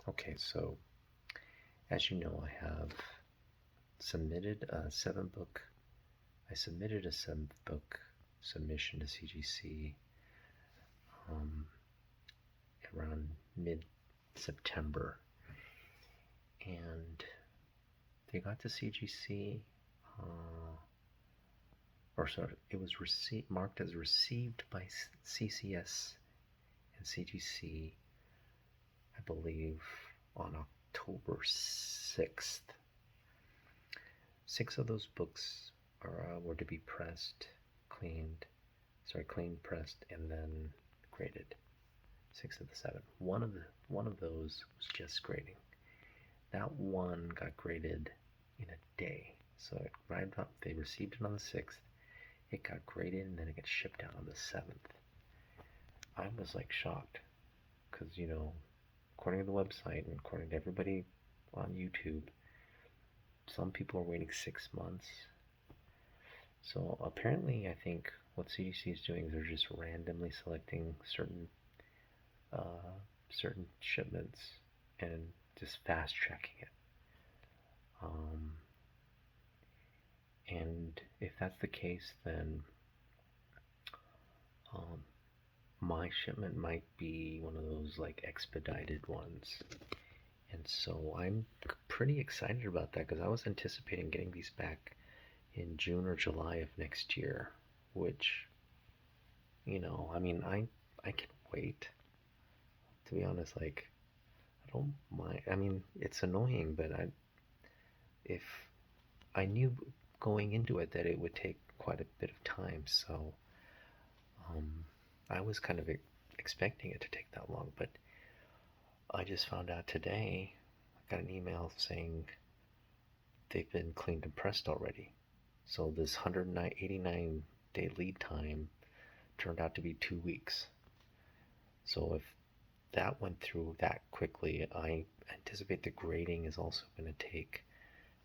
Okay, so as you know, I have submitted a seven book. I submitted a 7 book submission to CGC um, around mid September, and they got to CGC, or sorry, it was marked as received by CCS and CGC, I believe, on October 6th. 6 of those books were to be cleaned, pressed, and then graded. 6 of the 7. One of those was just grading. That one got graded in a day. So it arrived up. They received it on the 6th. It got graded, and then it got shipped out on the 7th. I was like shocked because according to the website and according to everybody on YouTube, some people are waiting 6 months. So apparently, I think what CGC is doing is they're just randomly selecting certain shipments and just fast tracking it. And if that's the case, then my shipment might be one of those like expedited ones. And so I'm pretty excited about that because I was anticipating getting these back in June or July of next year, which, I mean, I can wait. To be honest, like, I don't mind. I mean, it's annoying, but if I knew going into it that it would take quite a bit of time, so I was kind of expecting it to take that long, but I just found out today. I got an email saying they've been cleaned and pressed already. So this 189-day lead time turned out to be 2 weeks. So if that went through that quickly, I anticipate the grading is also going to take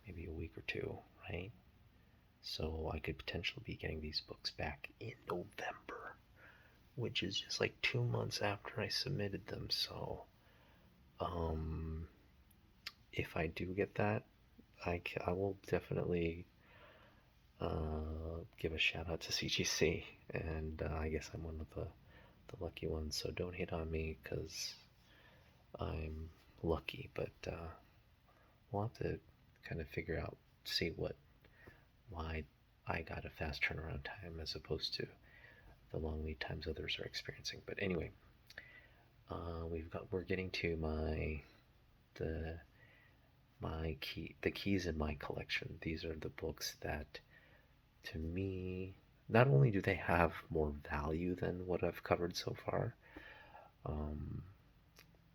maybe a week or two, right? So I could potentially be getting these books back in November, which is just like 2 months after I submitted them. So if I do get that, I will definitely give a shout out to CGC, and I guess I'm one of the lucky ones. So don't hate on me because I'm lucky, but we'll have to kind of figure out, see why I got a fast turnaround time as opposed to the long lead times others are experiencing. But anyway, we're getting to the keys in my collection. These are the books that, to me, not only do they have more value than what I've covered so far,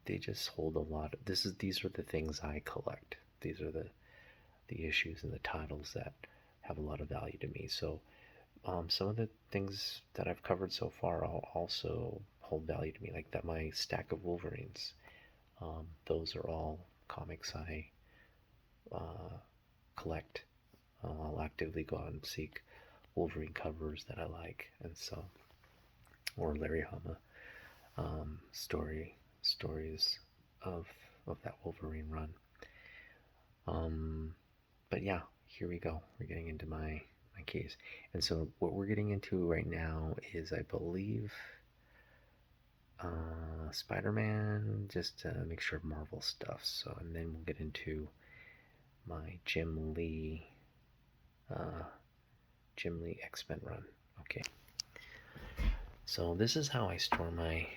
they just hold a lot. These are the things I collect. These are the issues and the titles that have a lot of value to me. So some of the things that I've covered so far also hold value to me, like that my stack of Wolverines. Those are all comics I collect. I'll actively go out and seek Wolverine covers that I like, and so, or Larry Hama stories of that Wolverine run. But yeah, here we go. We're getting into my keys, and so what we're getting into right now is, I believe, Spider-Man, just a mixture of Marvel stuff. So, and then we'll get into my Jim Lee X-Men run. Okay. So this is how I store my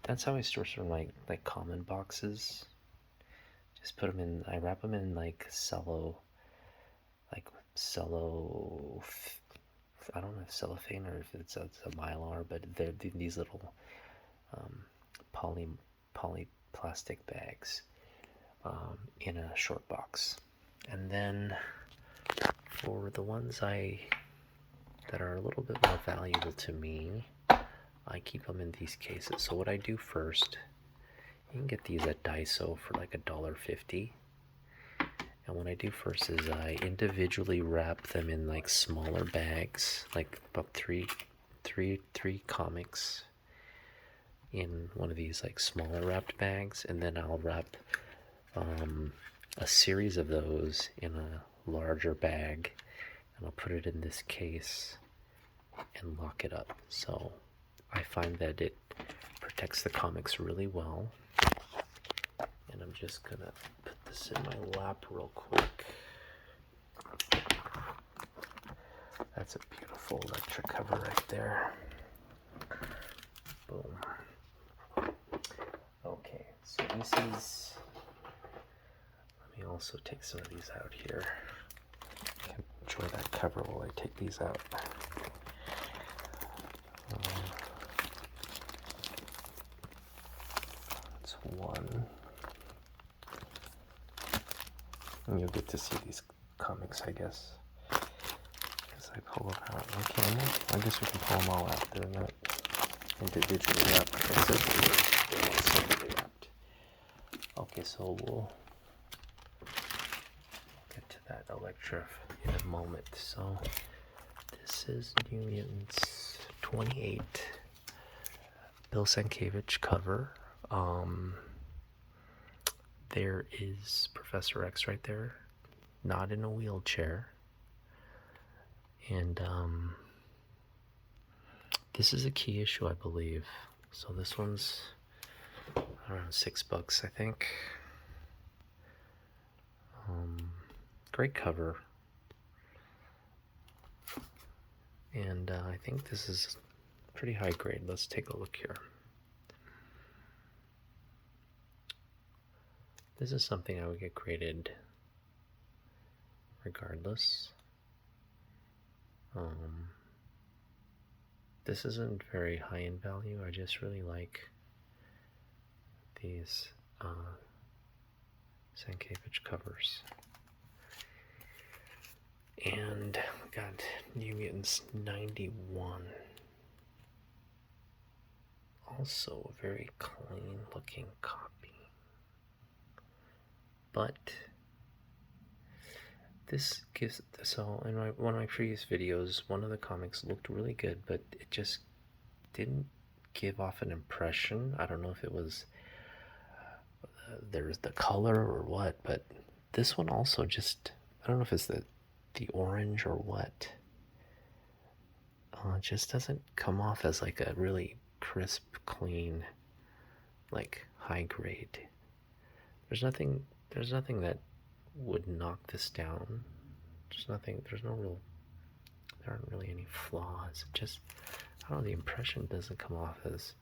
that's how I store sort of my like common boxes. Just put them in. I wrap them in like cello. I don't know if cellophane or if it's a mylar, but they're these little poly plastic bags in a short box. And then for the ones that are a little bit more valuable to me, I keep them in these cases. So what I do first, you can get these at Daiso for like $1.50. And what I do first is I individually wrap them in like smaller bags, like about three comics, in one of these like smaller wrapped bags, and then I'll wrap a series of those in a larger bag, and I'll put it in this case and lock it up. So I find that it protects the comics really well. And I'm just gonna put this in my lap real quick. That's a beautiful lecture cover right there. Boom. Okay, so this is, let me also take some of these out here. Enjoy that cover while I take these out. That's one. And you'll get to see these comics, I guess, as I pull them out. Okay, I guess we can pull them all out. They're not individually wrapped. They're all separately wrapped. Okay, so we'll get to that Electra in a moment. So this is New Mutants 28, Bill Sienkiewicz cover. There is Professor X right there, not in a wheelchair. And this is a key issue, I believe. So this one's around $6, I think. Great cover. And I think this is pretty high grade. Let's take a look here. This is something I would get graded regardless. This isn't very high in value. I just really like these Sienkiewicz covers. And we got New Mutants 91. Also a very clean looking copy. But this gives, so in one of my previous videos, one of the comics looked really good, but it just didn't give off an impression. I don't know if it was there's the color or what, but this one also just, I don't know if it's the orange or what. It just doesn't come off as like a really crisp, clean, like high grade. There's nothing that would knock this down. There aren't really any flaws. Just, I don't know, the impression doesn't come off as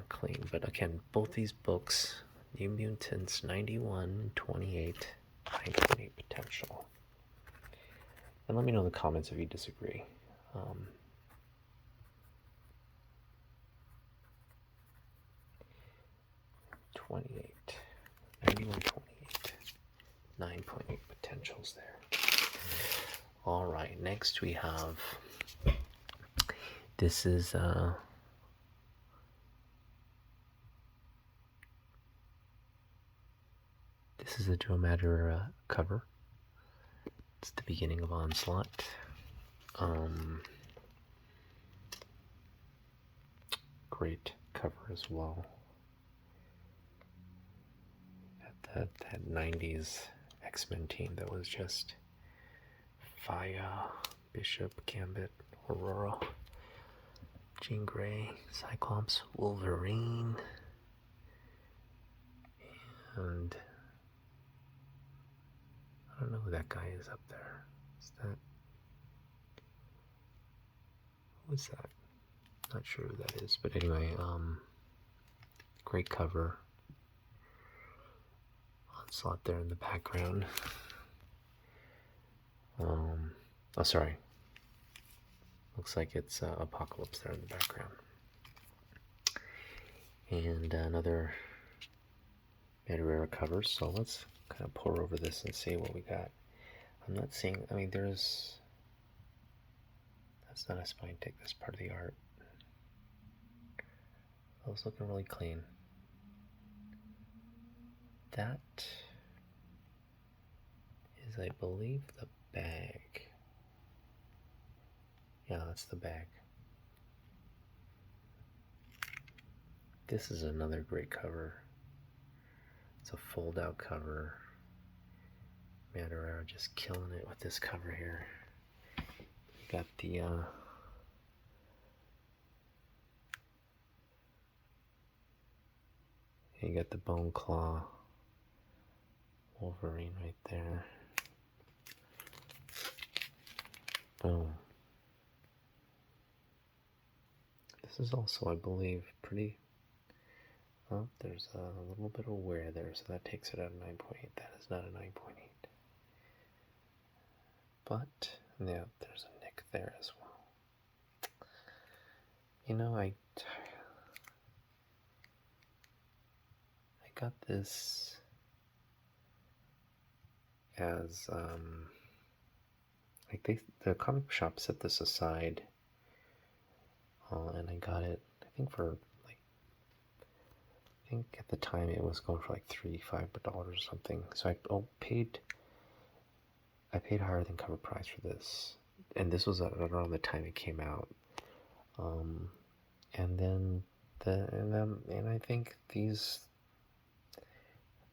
clean. But again, both these books, New Mutants 91, 28, 9.8 potential. And let me know in the comments if you disagree. 28, 91, 28, 9.8 potentials there. All right, next we have, this is a Joe Matter cover. It's the beginning of Onslaught. Great cover as well. That 90s X-Men team that was just Fire, Bishop, Gambit, Aurora, Jean Grey, Cyclops, Wolverine, and I don't know who that guy is up there. Who's that? Not sure who that is, but anyway, great cover. Onslaught there in the background. Oh, sorry. Looks like it's Apocalypse there in the background. And another Madureira cover. So let's kind of pour over this and see what we got. I'm not seeing, I mean, that's not a spine tick, that's part of the art. Oh, it's looking really clean. That is, I believe, the bag. Yeah, that's the bag. This is another great cover. It's a fold-out cover. Madureira just killing it with this cover here. You got the bone claw Wolverine right there. Boom. This is also, I believe, pretty. Oh, there's a little bit of wear there, so that takes it out of 9.8. That is not a 9.8. But, yeah, there's a nick there as well. You know, I got this as, like the comic shop set this aside, and I got it, I think for, like, I think at the time it was going for like $5 or something, so I paid higher than cover price for this, and this was around the time it came out, and then and I think these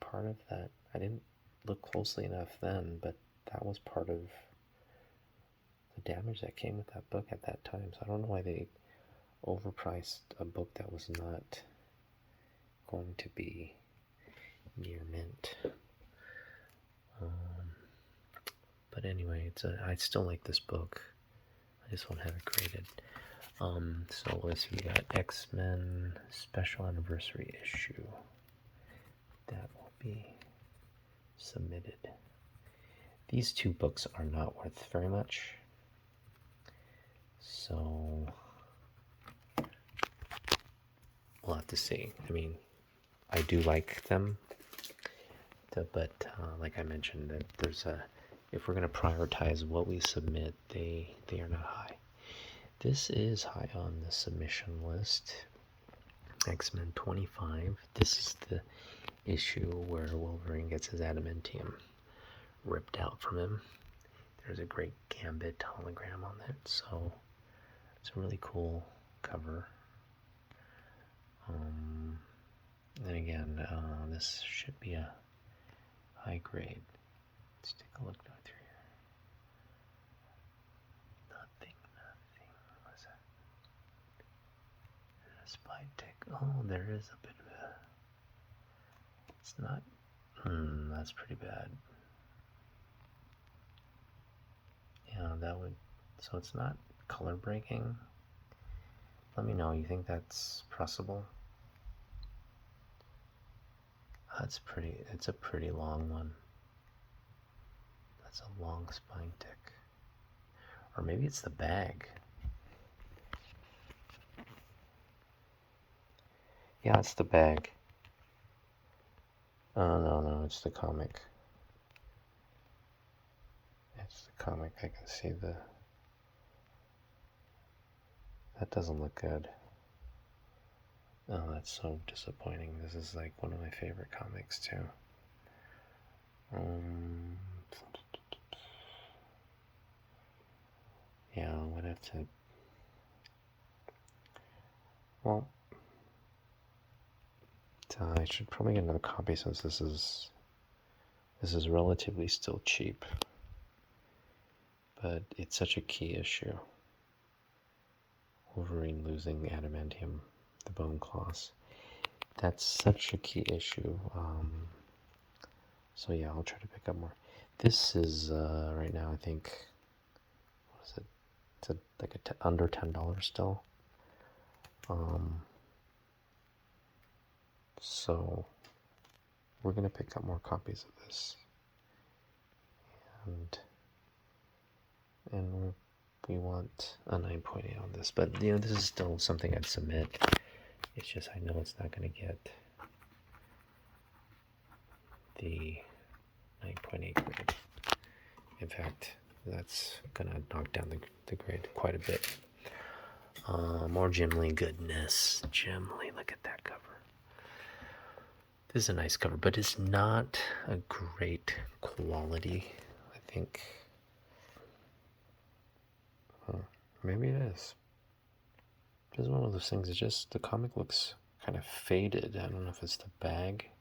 part of that. I didn't look closely enough then, but that was part of the damage that came with that book at that time. So I don't know why they overpriced a book that was not going to be near mint. But anyway, I still like this book. I just won't have it graded. So let's see, we got X-Men Special Anniversary Issue. That will be submitted. These two books are not worth very much, so we'll have to see. I mean, I do like them, but like I mentioned, that there's if we're going to prioritize what we submit, they are not high. This is high on the submission list. X-Men 25. This is the issue where Wolverine gets his adamantium ripped out from him. There's a great Gambit hologram on it, so it's a really cool cover. And again, this should be a high grade. Let's take a look down through here. Nothing. What's that? A spy tick. Oh, there is a bit of a. It's not. That's pretty bad. Yeah, that would. So it's not color breaking. Let me know. You think that's possible? That's pretty. It's a pretty long one. That's a long spine tick. Or maybe it's the bag. Yeah, it's the bag. Oh, no, it's the comic. It's the comic. I can see the. That doesn't look good. Oh, that's so disappointing. This is like one of my favorite comics too. Yeah, I'm gonna have to. Well, I should probably get another copy since this is relatively still cheap. But it's such a key issue. Wolverine losing adamantium, the bone claws. That's such a key issue. So yeah, I'll try to pick up more. This is right now, I think. What is it? It's like under $10 still. So we're gonna pick up more copies of this, and we want a 9.8 on this. But you know, this is still something I'd submit. It's just I know it's not gonna get the 9.8 grade. In fact, that's gonna knock down the grade quite a bit. More Jim Lee goodness. Jim Lee, look at that cover. This is a nice cover, but it's not a great quality, I think. Maybe it is. It's one of those things, it's just the comic looks kind of faded. I don't know if it's the bag.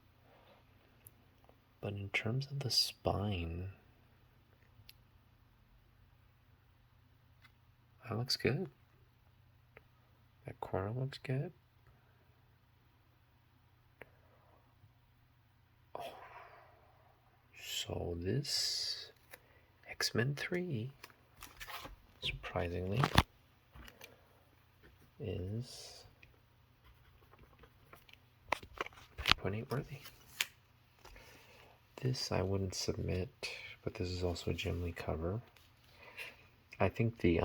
But in terms of the spine, that looks good. That corner looks good. Oh. So this X-Men 3, surprisingly, is 3.8 worthy. This I wouldn't submit, but this is also a Jim Lee cover. I think the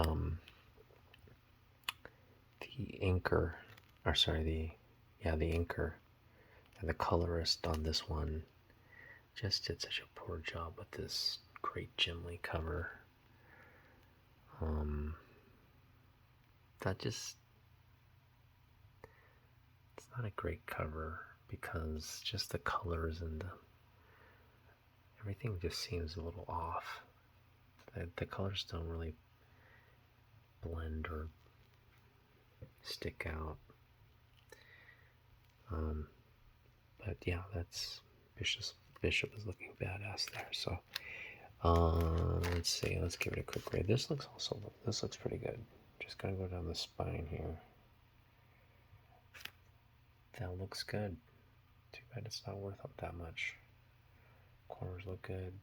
inker, or sorry, the inker and the colorist on this one just did such a poor job with this great Jim Lee cover. It's not a great cover because just the colors and everything just seems a little off. The colors don't really blend or stick out. But yeah, that's Bishop is looking badass there. So let's see. Let's give it a quick grade. This looks pretty good. Just gonna go down the spine here. That looks good. Too bad it's not worth that much. Corners look good.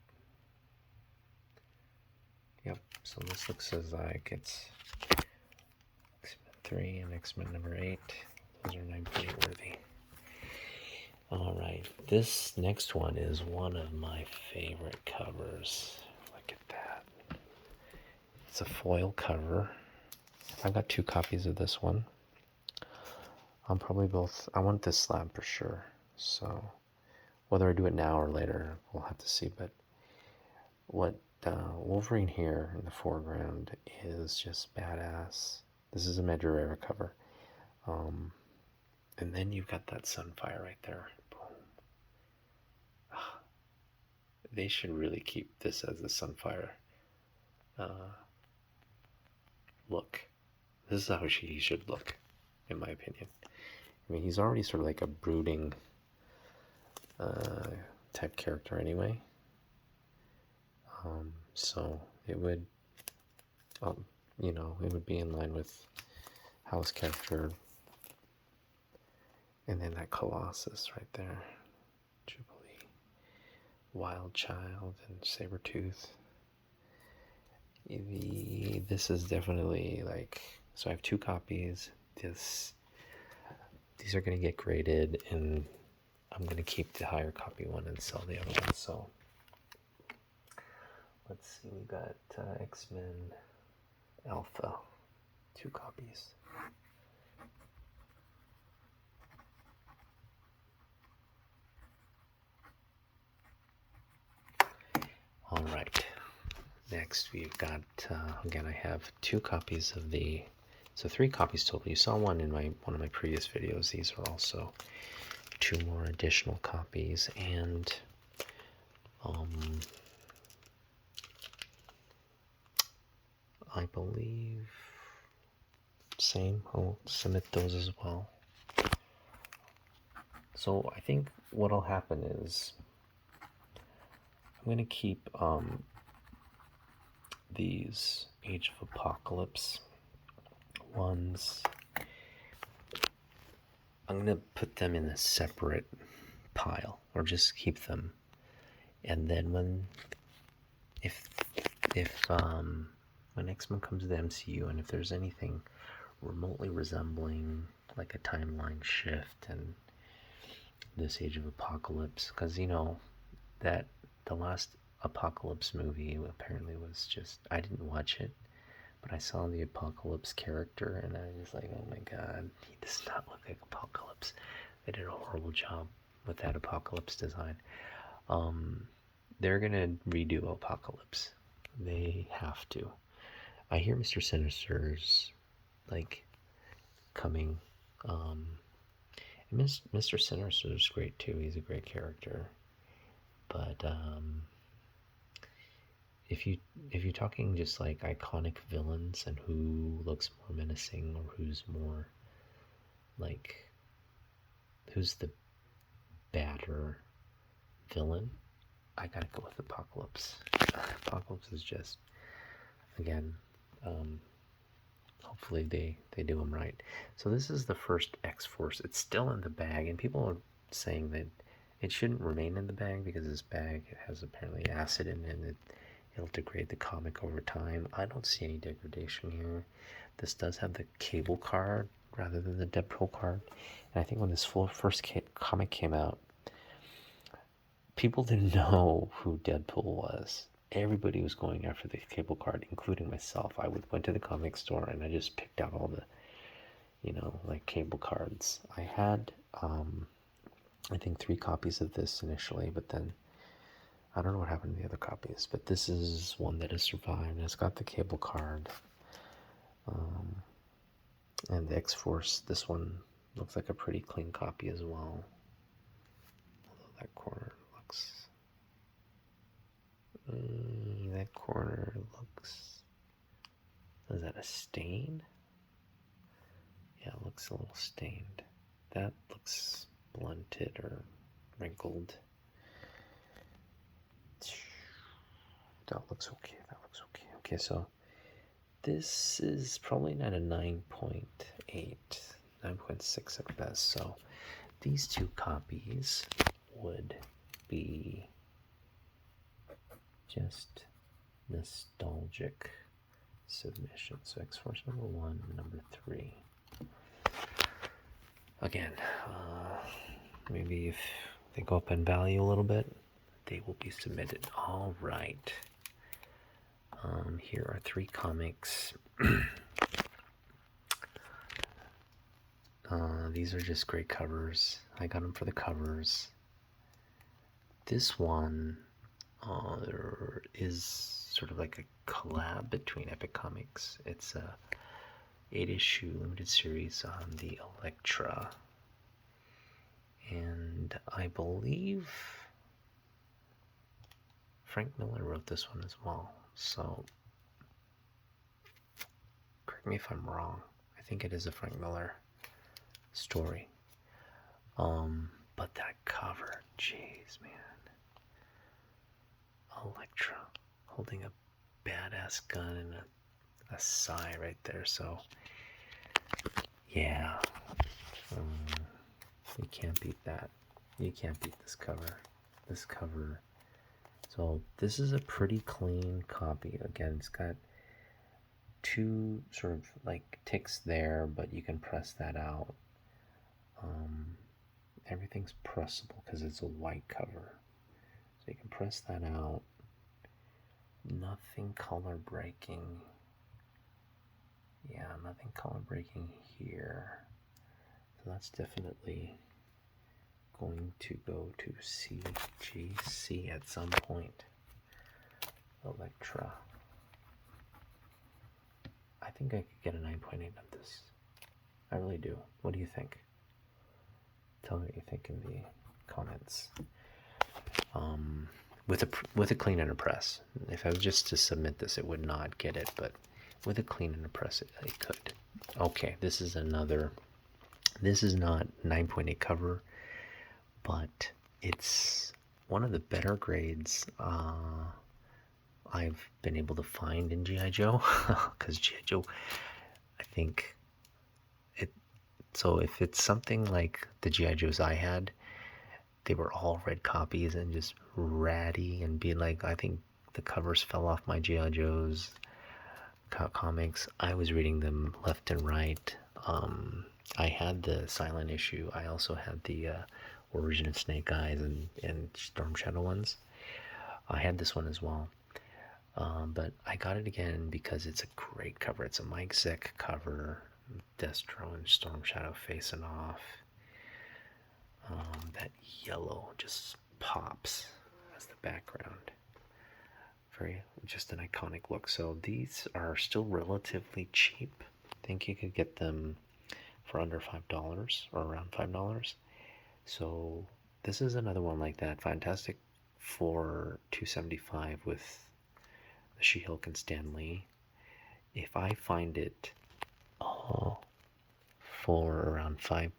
Yep. So this looks as like it's X-Men 3 and X-Men number 8. Those are 9.8 worthy. Alright, this next one is one of my favorite covers. Look at that. It's a foil cover. I got 2 copies of this one. I want this slab for sure. So whether I do it now or later, we'll have to see. But what Wolverine here in the foreground is just badass. This is a Majorera cover. And then you've got that Sunfire right there. Boom. They should really keep this as the Sunfire look. This is how he should look, in my opinion. I mean, he's already sort of like a brooding type character anyway. So it would, it would be in line with how his character. And then that Colossus right there. Jubilee. Wild Child and Sabretooth. This is definitely like, so I have 2 copies. These are going to get graded, and I'm going to keep the higher copy one and sell the other one. So let's see, we got X-Men Alpha, 2 copies. All right, next we've got, again, I have 2 copies of so 3 copies total. You saw one in one of my previous videos. These are also 2 more additional copies, and I believe same, I'll submit those as well. So I think what'll happen is I'm going to keep these Age of Apocalypse ones. I'm going to put them in a separate pile, or just keep them. And then when X-Men comes to the MCU, and if there's anything remotely resembling like a timeline shift and this Age of Apocalypse, because that the last Apocalypse movie apparently was just, I didn't watch it, but I saw the Apocalypse character and I was like, oh my god, he does not look like Apocalypse. They did a horrible job with that Apocalypse design. They're gonna redo Apocalypse. They have to. I hear Mr. Sinister's like coming. And Mr. Sinister's great too. He's a great character. But if you're talking just like iconic villains and who looks more menacing or who's more like who's the badder villain? I gotta go with Apocalypse. Apocalypse is just, again, hopefully they do them right. So this is the first X-Force. It's still in the bag, and people are saying that it shouldn't remain in the bag because this bag has apparently acid in it, and it'll degrade the comic over time. I don't see any degradation here. This does have the cable card rather than the Deadpool card. And I think when this first comic came out, people didn't know who Deadpool was. Everybody was going after the cable card, including myself. I went to the comic store and I just picked out all the, like cable cards. I had, I think 3 copies of this initially, but then I don't know what happened to the other copies. But this is one that has survived, and it's got the cable card. And the X-Force, this one looks like a pretty clean copy as well. Although that corner looks... that corner looks... Is that a stain? Yeah, it looks a little stained. That looks blunted or wrinkled. That looks okay. That looks okay. Okay, so this is probably not a 9.8, 9.6 at best. So these 2 copies would be just nostalgic submission. So X-Force number 1 and number 3. Again, maybe if they go up in value a little bit, they will be submitted. All right. Here are 3 comics. These are just great covers. I got them for the covers. This one there is sort of like a collab between Epic Comics. It's a 8-issue limited series on the Elektra. And I believe Frank Miller wrote this one as well. So, correct me if I'm wrong. I think it is a Frank Miller story. But that cover, jeez, man. Elektra holding a badass gun and a sigh right there. So, yeah. You can't beat that. You can't beat this cover. This cover. So this is a pretty clean copy. Again, it's got 2 sort of like ticks there, but you can press that out. Everything's pressable because it's a white cover. So you can press that out. Nothing color breaking. Yeah, nothing color breaking here. So that's definitely going to go to CGC at some point. Elektra. I think I could get a 9.8 on this. I really do. What do you think? Tell me what you think in the comments. With a clean and a press. If I was just to submit this, it would not get it, but with a clean and a press, it could. Okay, this is another. This is not 9.8 cover, but it's one of the better grades I've been able to find in G.I. Joe, because G.I. Joe, I think it. So if it's something like the G.I. Joes I had, they were all red copies and just ratty and be like, I think the covers fell off my G.I. Joe's comics. I was reading them left and right. I had the silent issue. I also had the Origin of Snake Eyes and Storm Shadow ones. I had this one as well. But I got it again because it's a great cover. It's a Mike Zeck cover. Destro and Storm Shadow facing off. That yellow just pops as the background. Just an iconic look. So these are still relatively cheap. I think you could get them for under $5 or around $5. So this is another one like that. Fantastic for $275 with the She-Hulk and Stan Lee. If I find it for around $5,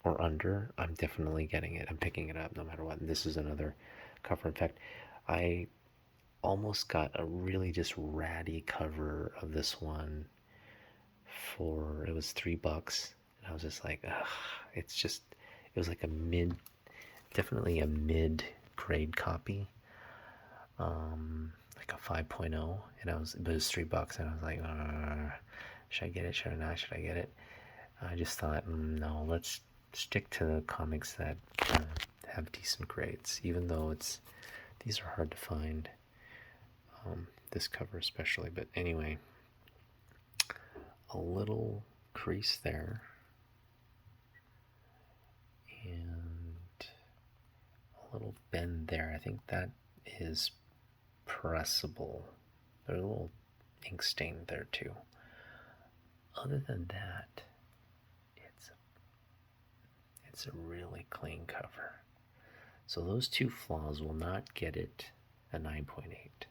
or under, I'm definitely getting it. I'm picking it up no matter what. And this is another cover. In fact, I almost got a really just ratty cover of this one for, it was $3. And I was just like, ugh, it's just, it was like a definitely a mid grade copy, like a 5.0, and it was $3, and I was like, should I get it? Should I not? Should I get it? I just thought, no, let's stick to the comics that have decent grades, even though these are hard to find. This cover especially, but anyway, a little crease there, and a little bend there. I think that is pressable. There's a little ink stain there too. Other than that, it's a really clean cover. So those two flaws will not get it a 9.8.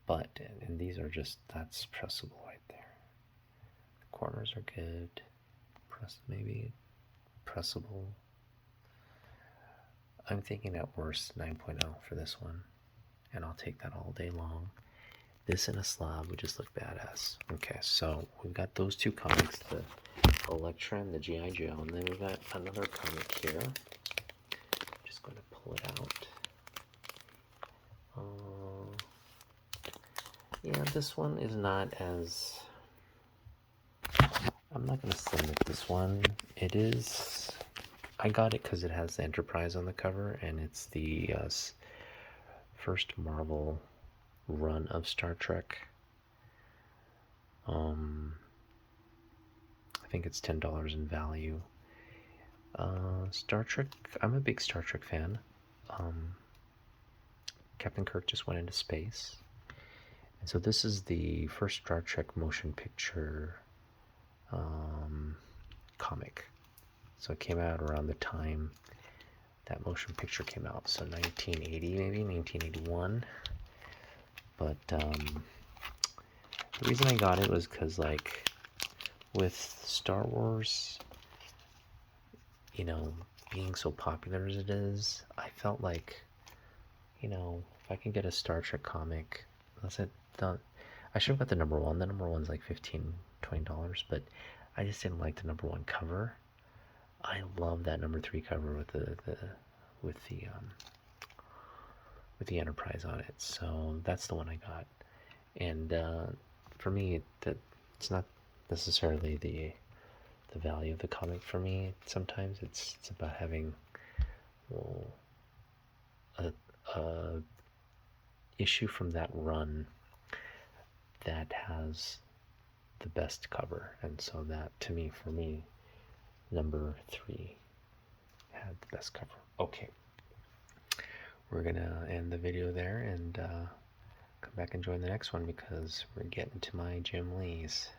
But, and these are just, that's pressable right there. The corners are good. Maybe pressable. I'm thinking at worst 9.0 for this one, and I'll take that all day long. This in a slab would just look badass. Okay, so we've got those two comics, the Electra and the G.I. Joe, and then we've got another comic here. I'm just going to pull it out. Yeah, this one is not as... I'm not going to submit this one. It is... I got it because it has the Enterprise on the cover, and it's the first Marvel run of Star Trek. I think it's $10 in value. Star Trek, I'm a big Star Trek fan. Captain Kirk just went into space. And so this is the first Star Trek motion picture comic. So it came out around the time that motion picture came out. So 1980, maybe 1981. But the reason I got it was because, like, with Star Wars, you know, being so popular as it is, I felt like, you know, if I can get a Star Trek comic, let's say, I should have got the number one. The number one's like $15, $20, but I just didn't like the number one cover. I love that number 3 cover with the Enterprise on it. So that's the one I got. And for me, it's not necessarily the value of the comic for me. Sometimes it's about having, well, a issue from that run that has the best cover, and so that, to me, for me, number 3 had the best cover. Okay, we're gonna end the video there and come back and join the next one because we're getting to my Jim Lees.